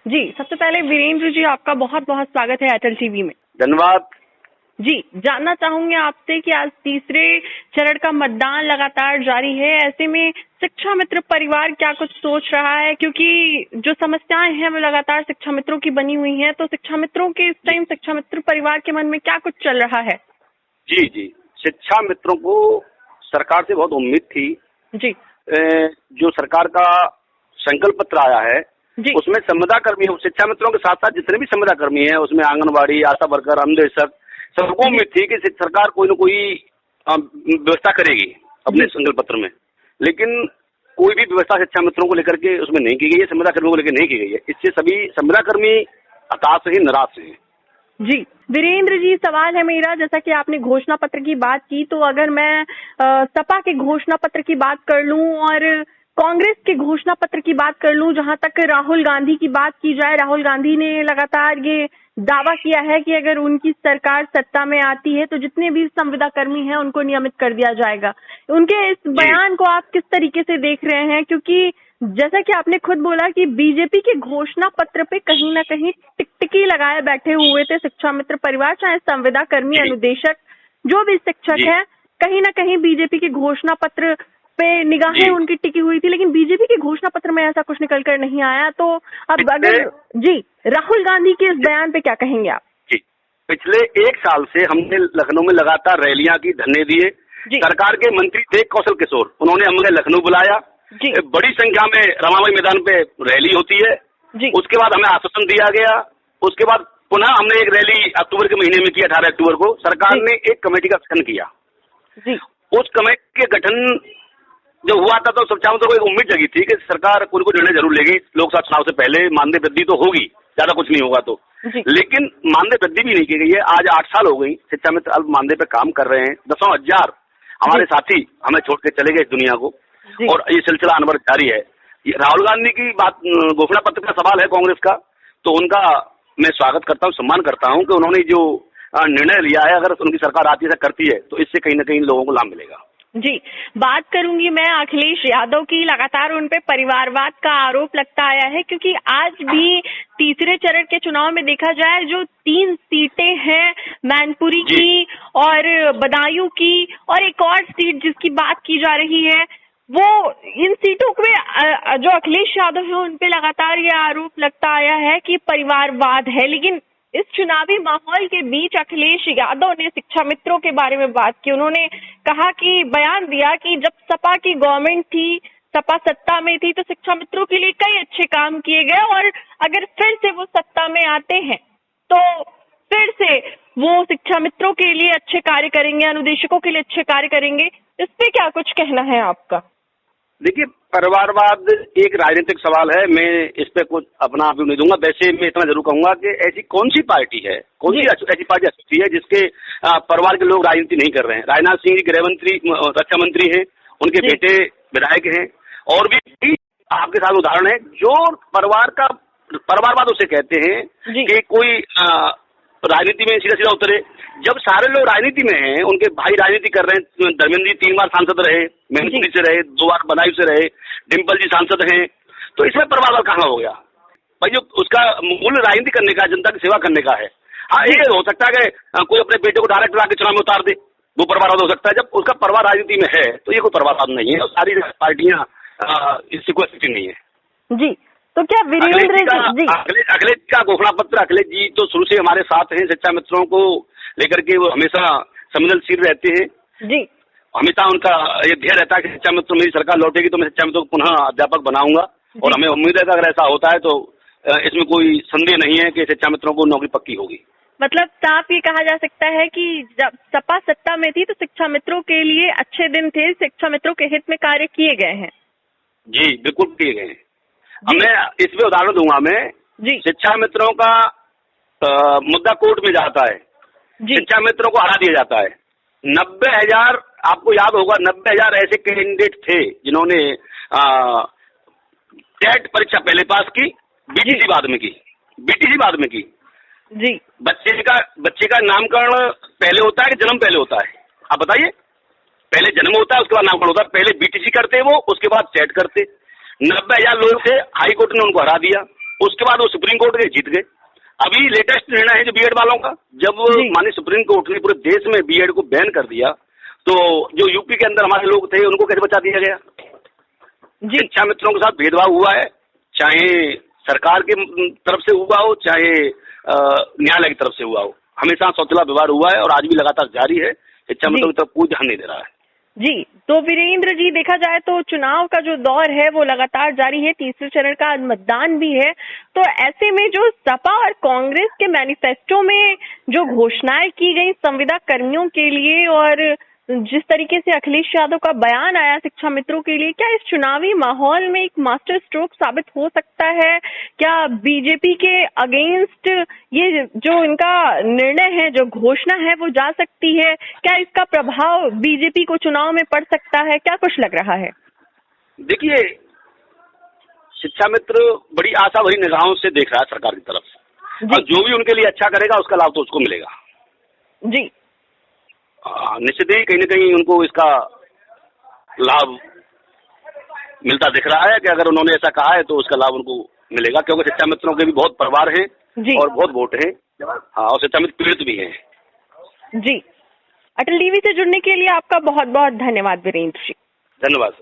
जी, सबसे पहले वीरेंद्र जी आपका बहुत बहुत स्वागत है एयरटेल टीवी में। धन्यवाद। जी, जानना चाहूंगे आपसे कि आज तीसरे चरण का मतदान लगातार जारी है, ऐसे में शिक्षा मित्र परिवार क्या कुछ सोच रहा है, क्योंकि जो समस्याएं हैं वो लगातार शिक्षा मित्रों की बनी हुई हैं, तो शिक्षा मित्रों के इस टाइम शिक्षा मित्र परिवार के मन में क्या कुछ चल रहा है? जी जी, शिक्षा मित्रों को सरकार से बहुत उम्मीद थी। जी। जो सरकार का संकल्प पत्र आया है उसमें संविदा कर्मी, शिक्षा मित्रों के साथ साथ जितने भी संविदा कर्मी हैं उसमें आंगनबाड़ी, आशा वर्कर, अनुदेशक, सबको उम्मीद थी कि सरकार कोई न कोई व्यवस्था करेगी अपने संकल्प पत्र में, लेकिन कोई भी व्यवस्था शिक्षा मित्रों को लेकर के उसमें नहीं की गई है, संविदा कर्मियों को लेकर नहीं की गई है। इससे सभी संविदा कर्मी हताश है, निराश है। जी, वीरेंद्र जी, सवाल है मेरा, जैसा कि आपने घोषणा पत्र की बात की, तो अगर मैं सपा के घोषणा पत्र की बात कर लूं और कांग्रेस के घोषणा पत्र की बात कर लूं, जहां तक राहुल गांधी की बात की जाए, राहुल गांधी ने लगातार ये दावा किया है कि अगर उनकी सरकार सत्ता में आती है तो जितने भी संविदा कर्मी हैं उनको नियमित कर दिया जाएगा। उनके इस बयान को आप किस तरीके से देख रहे हैं, क्योंकि जैसा कि आपने खुद बोला कि बीजेपी के घोषणा पत्र पे कहीं ना कहीं टिकटिकी लगाए बैठे हुए थे शिक्षा मित्र परिवार, चाहे संविदा कर्मी, अनुदेशक, जो भी शिक्षक है, कहीं ना कहीं बीजेपी के घोषणा पत्र पे निगाहें उनकी टिकी हुई थी, लेकिन बीजेपी के घोषणा पत्र में ऐसा कुछ निकल कर नहीं आया। तो अब अगर जी राहुल गांधी के इस बयान पे क्या कहेंगे आप? जी, पिछले एक साल से हमने लखनऊ में लगातार रैलियां की, धरने दिए। सरकार के मंत्री थे कौशल किशोर, उन्होंने हमें लखनऊ बुलाया, बड़ी संख्या में रमाबाई मैदान पे रैली होती है। उसके बाद हमें आश्वासन दिया गया, उसके बाद पुनः हमने एक रैली अक्टूबर के महीने में की, 18 अक्टूबर को। सरकार ने एक कमेटी का गठन किया। उस कमेटी के गठन जो हुआ था तो सब चाहों को एक उम्मीद जगी थी कि सरकार कोई निर्णय जरूर लेगी, लोकसभा चुनाव से पहले मानदेय वृद्धि तो होगी, ज्यादा कुछ नहीं होगा तो, लेकिन मानदेय वृद्धि भी नहीं की गई है। आज 8 साल हो गई, शिक्षा मित्र अल्प मानदेय पे काम कर रहे हैं। 10,000 हमारे साथी हमें छोड़ के चले गए इस दुनिया को, और ये सिलसिला अनवर जारी है। राहुल गांधी की बात, घोषणा पत्र का सवाल है कांग्रेस का, तो उनका मैं स्वागत करता हूँ, सम्मान करता हूँ कि उन्होंने जो निर्णय लिया है, अगर उनकी सरकार आती है करती है तो इससे कहीं ना कहीं लोगों को लाभ मिलेगा। जी, बात करूंगी मैं अखिलेश यादव की। लगातार उन पे परिवारवाद का आरोप लगता आया है, क्योंकि आज भी तीसरे चरण के चुनाव में देखा जाए जो 3 सीटें हैं, मैनपुरी की और बदायूं की और एक और सीट जिसकी बात की जा रही है, वो इन सीटों पे जो अखिलेश यादव है उन पे लगातार ये आरोप लगता आया है कि परिवारवाद है। लेकिन इस चुनावी माहौल के बीच अखिलेश यादव ने शिक्षा मित्रों के बारे में बात की। उन्होंने कहा कि बयान दिया कि जब सपा की गवर्नमेंट थी, सपा सत्ता में थी, तो शिक्षा मित्रों के लिए कई अच्छे काम किए गए, और अगर फिर से वो सत्ता में आते हैं तो फिर से वो शिक्षा मित्रों के लिए अच्छे कार्य करेंगे, अनुदेशकों के लिए अच्छे कार्य करेंगे। इस पे क्या कुछ कहना है आपका? देखिए, परिवारवाद एक राजनीतिक सवाल है, मैं इस पे कुछ अपना आप नहीं दूंगा। वैसे मैं इतना जरूर कहूंगा कि ऐसी कौन सी पार्टी है, कौन सी ऐसी पार्टी अच्छी है जिसके परिवार के लोग राजनीति नहीं कर रहे हैं। राजनाथ सिंह गृह मंत्री, रक्षा मंत्री हैं, उनके बेटे विधायक हैं, और भी आपके साथ उदाहरण है। जो परिवारवाद उसे कहते हैं कि कोई राजनीति में सीधा सीधा उतरे। जब सारे लोग राजनीति में हैं, उनके भाई राजनीति कर रहे हैं, धर्मेंद्र जी 3 बार सांसद रहे, मैनपुरी से रहे, 2 बार बदायूं से रहे, डिम्पल जी सांसद हैं, तो इसमें परिवारवाद कहाँ हो गया भाई? जो उसका मूल राजनीति करने का, जनता की सेवा करने का है। हाँ, ये हो सकता है कि कोई अपने बेटे को डायरेक्ट आके चुनाव में उतार दे, वो परिवारवाद हो सकता है। जब उसका परिवार राजनीति में है तो ये कोई परिवारवाद नहीं है, सारी पार्टियां इससे कोई स्थिति नहीं है। जी, तो क्या वीरेंद्र जी अखिलेश का घोषणा पत्र, अखिलेश जी तो शुरू से हमारे साथ हैं, शिक्षा मित्रों को लेकर के वो हमेशा संवेदनशील रहते हैं। जी, हमेशा उनका ये ध्येय रहता है कि शिक्षा मित्र, मेरी सरकार लौटेगी तो मैं शिक्षा मित्रों को पुनः अध्यापक बनाऊंगा, और हमें उम्मीद है कि अगर ऐसा होता है तो इसमें कोई संदेह नहीं है कि शिक्षा मित्रों को नौकरी पक्की होगी। मतलब साफ ये कहा जा सकता है कि जब सपा सत्ता में थी तो शिक्षा मित्रों के लिए अच्छे दिन थे, शिक्षा मित्रों के हित में कार्य किए गए हैं। जी, बिल्कुल किए गए हैं। अब मैं इसमें उदाहरण दूंगा। मैं शिक्षा मित्रों का मुद्दा कोर्ट में जाता है, शिक्षा मित्रों को हरा दिया जाता है। 90,000, आपको याद होगा, 90,000 ऐसे कैंडिडेट थे जिन्होंने टेट परीक्षा पहले पास की, बीटीसी बाद में की। जी, बच्चे का नामकरण पहले होता है कि जन्म पहले होता है? आप बताइए। पहले जन्म होता है, उसके बाद नामकरण होता है। पहले बीटीसी करते वो, उसके बाद टेट करते। 90,000 लोग थे, हाई कोर्ट ने उनको हरा दिया। उसके बाद वो सुप्रीम कोर्ट गए, जीत गए। अभी लेटेस्ट निर्णय है जो बीएड वालों का, जब माननीय सुप्रीम कोर्ट ने पूरे देश में बीएड को बैन कर दिया, तो जो यूपी के अंदर हमारे लोग थे उनको कैसे बचा दिया गया? शिक्षा मित्रों के साथ भेदभाव हुआ है, चाहे सरकार की तरफ से हुआ हो, चाहे न्यायालय की तरफ से हुआ हो, हमेशा सौतेला व्यवहार हुआ है और आज भी लगातार जारी है। शिक्षा मित्रों की तरफ कोई ध्यान नहीं दे रहा है। जी, तो वीरेंद्र जी, देखा जाए तो चुनाव का जो दौर है वो लगातार जारी है, तीसरे चरण का मतदान भी है, तो ऐसे में जो सपा और कांग्रेस के मैनिफेस्टो में जो घोषणाएं की गई संविदा कर्मियों के लिए और जिस तरीके से अखिलेश यादव का बयान आया शिक्षा मित्रों के लिए, क्या इस चुनावी माहौल में एक मास्टर स्ट्रोक साबित हो सकता है? क्या बीजेपी के अगेंस्ट ये जो इनका निर्णय है, जो घोषणा है, वो जा सकती है? क्या इसका प्रभाव बीजेपी को चुनाव में पड़ सकता है? क्या कुछ लग रहा है? देखिए, शिक्षा मित्र बड़ी आशा भरी निगाहों से देख रहा है सरकार की तरफ से, और जो भी उनके लिए अच्छा करेगा उसका लाभ तो उसको मिलेगा। जी, निश्चित ही कहीं न कहीं उनको इसका लाभ मिलता दिख रहा है कि अगर उन्होंने ऐसा कहा है तो उसका लाभ उनको मिलेगा, क्योंकि शिक्षा मित्रों के भी बहुत परिवार हैं और बहुत वोट हैं। हाँ, और शिक्षा मित्र पीड़ित भी हैं। जी, अटल टीवी से जुड़ने के लिए आपका बहुत बहुत धन्यवाद वीरेंद्र जी। धन्यवाद।